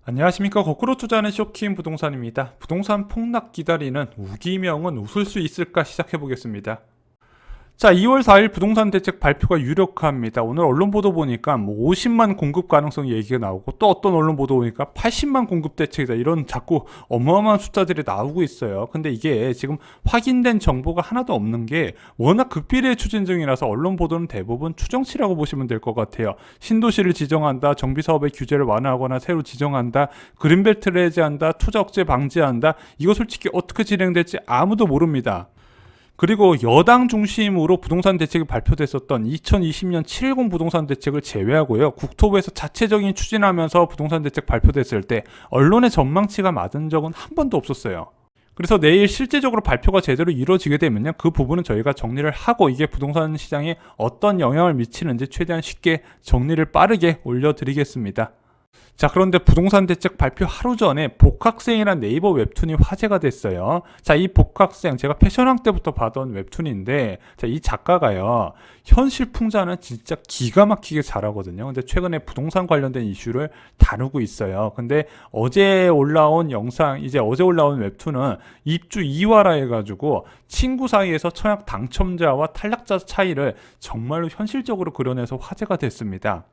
안녕하십니까. 거꾸로 투자하는 쇼킹 부동산입니다. 부동산 폭락 기다리는 우기명은 웃을 수 있을까 시작해보겠습니다. 자, 2월 4일 부동산 대책 발표가 유력합니다. 오늘 언론 보도 보니까 50만 공급 가능성 얘기가 나오고, 또 어떤 언론 보도 보니까 80만 공급 대책이다, 이런 자꾸 어마어마한 숫자들이 나오고 있어요. 근데 이게 지금 확인된 정보가 하나도 없는 게 워낙 극비례 추진 중이라서 언론 보도는 대부분 추정치라고 보시면 될 것 같아요. 신도시를 지정한다, 정비사업의 규제를 완화하거나 새로 지정한다, 그린벨트를 해제한다, 투자 억제 방지한다. 이거 솔직히 어떻게 진행될지 아무도 모릅니다. 그리고 여당 중심으로 부동산 대책이 발표됐었던 2020년 710 부동산 대책을 제외하고요, 국토부에서 자체적인 추진하면서 부동산 대책 발표됐을 때 언론의 전망치가 맞은 적은 한 번도 없었어요. 그래서 내일 실제적으로 발표가 제대로 이루어지게 되면요, 그 부분은 저희가 정리를 하고 이게 부동산 시장에 어떤 영향을 미치는지 최대한 쉽게 정리를 빠르게 올려드리겠습니다. 자, 그런데 부동산 대책 발표 하루 전에 복학생이란 네이버 웹툰이 화제가 됐어요. 자, 이 복학생, 제가 패션왕 때부터 봐던 웹툰인데, 자, 이 작가가요, 현실 풍자는 진짜 기가 막히게 잘하거든요. 근데 최근에 부동산 관련된 이슈를 다루고 있어요. 근데 어제 올라온 영상, 이제 어제 올라온 웹툰은 입주 2화라 해가지고 친구 사이에서 청약 당첨자와 탈락자 차이를 정말로 현실적으로 그려내서 화제가 됐습니다.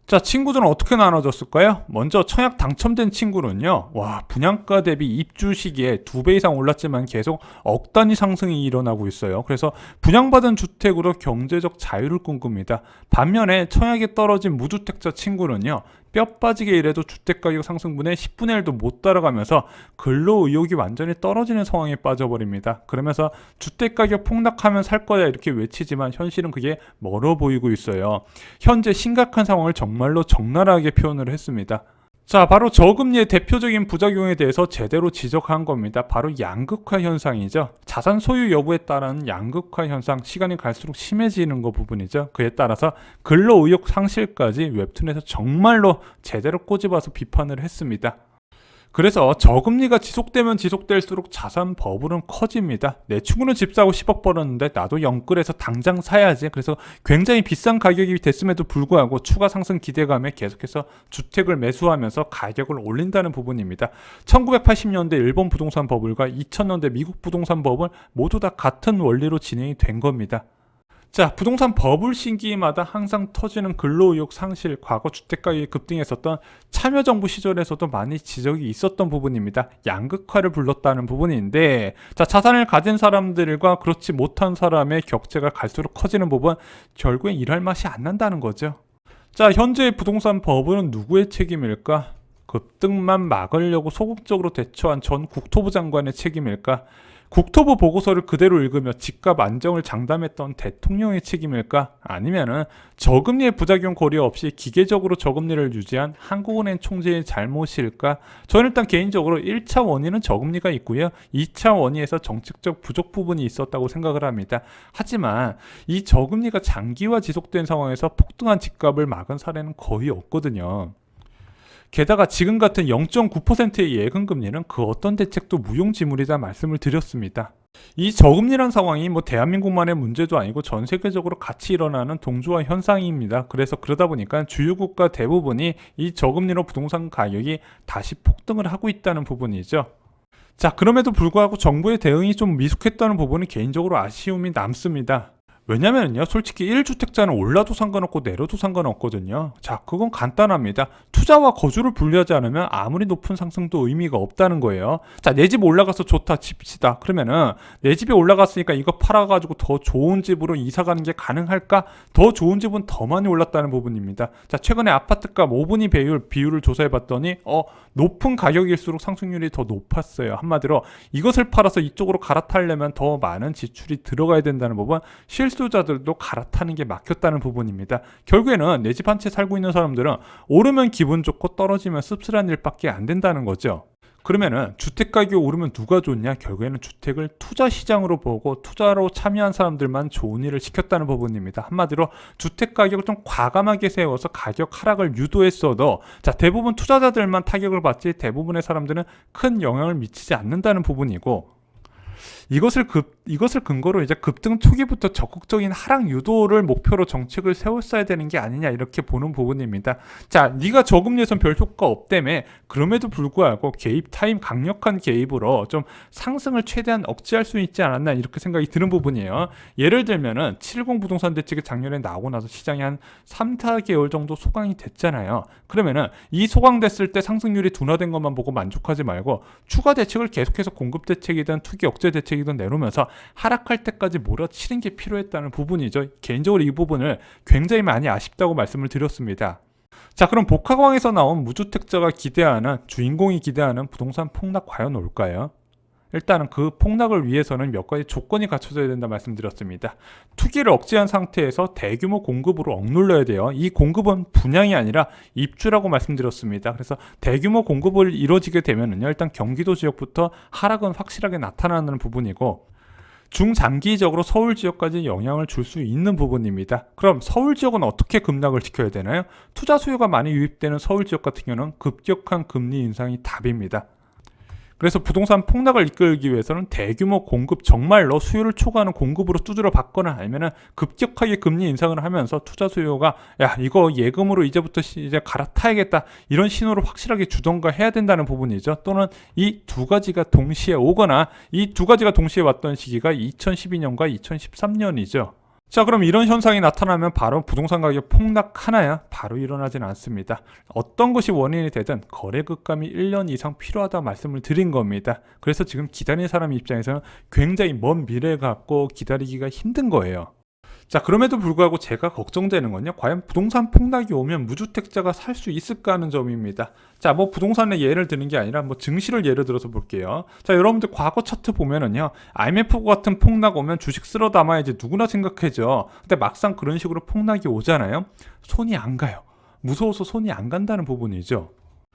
자, 친구들은 어떻게 나눠졌을까요? 먼저 청약 당첨된 친구는요, 분양가 대비 입주 시기에 2배 이상 올랐지만 계속 억 단위 상승이 일어나고 있어요. 그래서 분양받은 주택으로 경제적 자유를 꿈꿉니다. 반면에 청약이 떨어진 무주택자 친구는요, 뼈 빠지게 일해도 주택가격 상승분의 10분의 1도 못 따라가면서 근로 의욕이 완전히 떨어지는 상황에 빠져버립니다. 그러면서 주택가격 폭락하면 살 거야 이렇게 외치지만 현실은 그게 멀어 보이고 있어요. 현재 심각한 상황을 정말로 적나라하게 표현을 했습니다. 자, 바로 저금리의 대표적인 부작용에 대해서 제대로 지적한 겁니다. 바로 양극화 현상이죠. 자산 소유 여부에 따른 양극화 현상, 시간이 갈수록 심해지는 거 부분이죠. 그에 따라서 근로 의욕 상실까지 웹툰에서 정말로 제대로 꼬집어서 비판을 했습니다. 그래서 저금리가 지속되면 지속될수록 자산 버블은 커집니다. 내 친구는 집 사고 10억 벌었는데 나도 영끌해서 당장 사야지. 그래서 굉장히 비싼 가격이 됐음에도 불구하고 추가 상승 기대감에 계속해서 주택을 매수하면서 가격을 올린다는 부분입니다. 1980년대 일본 부동산 버블과 2000년대 미국 부동산 버블 모두 다 같은 원리로 진행이 된 겁니다. 자, 부동산 버블 시기마다 항상 터지는 근로의욕 상실, 과거 주택가격이 급등했었던 참여정부 시절에서도 많이 지적이 있었던 부분입니다. 양극화를 불렀다는 부분인데, 자, 자산을 가진 사람들과 그렇지 못한 사람의 격차가 갈수록 커지는 부분, 결국엔 일할 맛이 안 난다는 거죠. 자, 현재의 부동산 버블은 누구의 책임일까? 급등만 막으려고 소극적으로 대처한 전 국토부 장관의 책임일까? 국토부 보고서를 그대로 읽으며 집값 안정을 장담했던 대통령의 책임일까? 아니면은 저금리의 부작용 고려 없이 기계적으로 저금리를 유지한 한국은행 총재의 잘못일까? 저는 일단 개인적으로 1차 원인은 저금리가 있고요, 2차 원인에서 정책적 부족 부분이 있었다고 생각을 합니다. 하지만 이 저금리가 장기화 지속된 상황에서 폭등한 집값을 막은 사례는 거의 없거든요. 게다가 지금 같은 0.9%의 예금금리는 그 어떤 대책도 무용지물이다 말씀을 드렸습니다. 이 저금리란 상황이 대한민국만의 문제도 아니고 전 세계적으로 같이 일어나는 동조화 현상입니다. 그래서 그러다 보니까 주요 국가 대부분이 이 저금리로 부동산 가격이 다시 폭등을 하고 있다는 부분이죠. 자, 그럼에도 불구하고 정부의 대응이 좀 미숙했다는 부분은 개인적으로 아쉬움이 남습니다. 왜냐면요, 솔직히 1주택자는 올라도 상관없고 내려도 상관없거든요. 자, 그건 간단합니다. 투자와 거주를 분리하지 않으면 아무리 높은 상승도 의미가 없다는 거예요. 자, 내 집 올라가서 좋다 칩시다. 그러면은 내 집에 올라갔으니까 이거 팔아가지고 더 좋은 집으로 이사가는 게 가능할까? 더 좋은 집은 더 많이 올랐다는 부분입니다. 자, 최근에 아파트값 5분위 비율을 조사해봤더니 높은 가격일수록 상승률이 더 높았어요. 한마디로 이것을 팔아서 이쪽으로 갈아타려면 더 많은 지출이 들어가야 된다는 부분, 실수자들도 갈아타는 게 막혔다는 부분입니다. 결국에는 내 집 한 채 살고 있는 사람들은 오르면 기분 좋고 떨어지면 씁쓸한 일밖에 안 된다는 거죠. 그러면은 주택 가격이 오르면 누가 좋냐? 결국에는 주택을 투자 시장으로 보고 투자로 참여한 사람들만 좋은 일을 시켰다는 부분입니다. 한마디로 주택 가격을 좀 과감하게 세워서 가격 하락을 유도했어도, 자, 대부분 투자자들만 타격을 받지 대부분의 사람들은 큰 영향을 미치지 않는다는 부분이고, 이것을 근거로 이제 급등 초기부터 적극적인 하락 유도를 목표로 정책을 세웠어야 되는 게 아니냐 이렇게 보는 부분입니다. 자, 네가 저금리에선 별 효과 없다며 그럼에도 불구하고 개입 타임 강력한 개입으로 좀 상승을 최대한 억제할 수 있지 않았나 이렇게 생각이 드는 부분이에요. 예를 들면은 710 부동산 대책이 작년에 나오고 나서 시장이 한 3, 4개월 정도 소강이 됐잖아요. 그러면은 이 소강됐을 때 상승률이 둔화된 것만 보고 만족하지 말고 추가 대책을 계속해서 공급 대책이든 투기 억제 대책이든 내놓으면서 하락할 때까지 몰아치는 게 필요했다는 부분이죠. 개인적으로 이 부분을 굉장히 많이 아쉽다고 말씀을 드렸습니다. 자, 그럼 복합왕에서 나온 무주택자가 기대하는, 주인공이 기대하는 부동산 폭락 과연 올까요? 일단은 그 폭락을 위해서는 몇 가지 조건이 갖춰져야 된다 말씀드렸습니다. 투기를 억제한 상태에서 대규모 공급으로 억눌러야 돼요. 이 공급은 분양이 아니라 입주라고 말씀드렸습니다. 그래서 대규모 공급을 이루어지게 되면은요, 일단 경기도 지역부터 하락은 확실하게 나타나는 부분이고 중장기적으로 서울 지역까지 영향을 줄 수 있는 부분입니다. 그럼 서울 지역은 어떻게 급락을 시켜야 되나요? 투자 수요가 많이 유입되는 서울 지역 같은 경우는 급격한 금리 인상이 답입니다. 그래서 부동산 폭락을 이끌기 위해서는 대규모 공급, 정말로 수요를 초과하는 공급으로 두드려 받거나 아니면 급격하게 금리 인상을 하면서 투자 수요가 야 이거 예금으로 이제부터 이제 갈아타야겠다 이런 신호를 확실하게 주던가 해야 된다는 부분이죠. 또는 이 두 가지가 동시에 오거나 이 두 가지가 동시에 왔던 시기가 2012년과 2013년이죠. 자, 그럼 이런 현상이 나타나면 바로 부동산 가격 폭락하나요? 바로 일어나지는 않습니다. 어떤 것이 원인이 되든 거래 급감이 1년 이상 필요하다 말씀을 드린 겁니다. 그래서 지금 기다리는 사람 입장에서는 굉장히 먼 미래 갖고 기다리기가 힘든 거예요. 자, 그럼에도 불구하고 제가 걱정되는 건요, 과연 부동산 폭락이 오면 무주택자가 살 수 있을까 하는 점입니다. 자, 뭐 부동산의 예를 드는 게 아니라 뭐 증시를 예를 들어서 볼게요. 자, 여러분들 과거 차트 보면은요, IMF 같은 폭락 오면 주식 쓸어 담아야지 누구나 생각하죠. 근데 막상 그런 식으로 폭락이 오잖아요, 손이 안 가요. 무서워서 손이 안 간다는 부분이죠.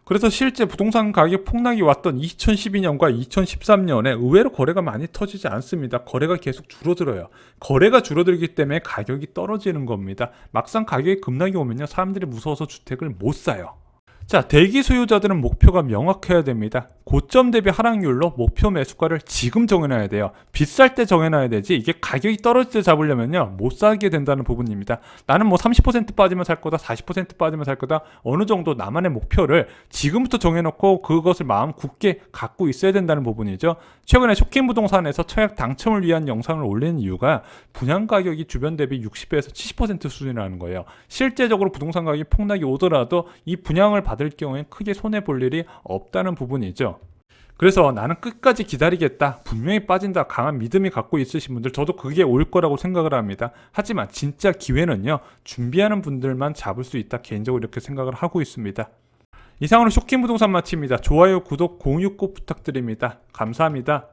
그래서 실제 부동산 가격 폭락이 왔던 2012년과 2013년에 의외로 거래가 많이 터지지 않습니다. 거래가 계속 줄어들어요. 거래가 줄어들기 때문에 가격이 떨어지는 겁니다. 막상 가격이 급락이 오면요, 사람들이 무서워서 주택을 못 사요. 자, 대기 소유자들은 목표가 명확해야 됩니다. 고점 대비 하락률로 목표 매수가를 지금 정해놔야 돼요. 비쌀 때 정해놔야 되지 이게 가격이 떨어질 때 잡으려면요 못 사게 된다는 부분입니다. 나는 뭐 30% 빠지면 살 거다, 40% 빠지면 살 거다, 어느 정도 나만의 목표를 지금부터 정해놓고 그것을 마음 굳게 갖고 있어야 된다는 부분이죠. 최근에 쇼킹 부동산에서 청약 당첨을 위한 영상을 올리는 이유가 분양 가격이 주변 대비 60배에서 70% 수준이라는 거예요. 실제적으로 부동산 가격이 폭락이 오더라도 이 분양을 받을 경우에 크게 손해볼 일이 없다는 부분이죠. 그래서 나는 끝까지 기다리겠다, 분명히 빠진다, 강한 믿음이 갖고 있으신 분들, 저도 그게 올 거라고 생각을 합니다. 하지만 진짜 기회는요, 준비하는 분들만 잡을 수 있다, 개인적으로 이렇게 생각을 하고 있습니다. 이상으로 쇼킹 부동산 마칩니다. 좋아요, 구독, 공유 꼭 부탁드립니다. 감사합니다.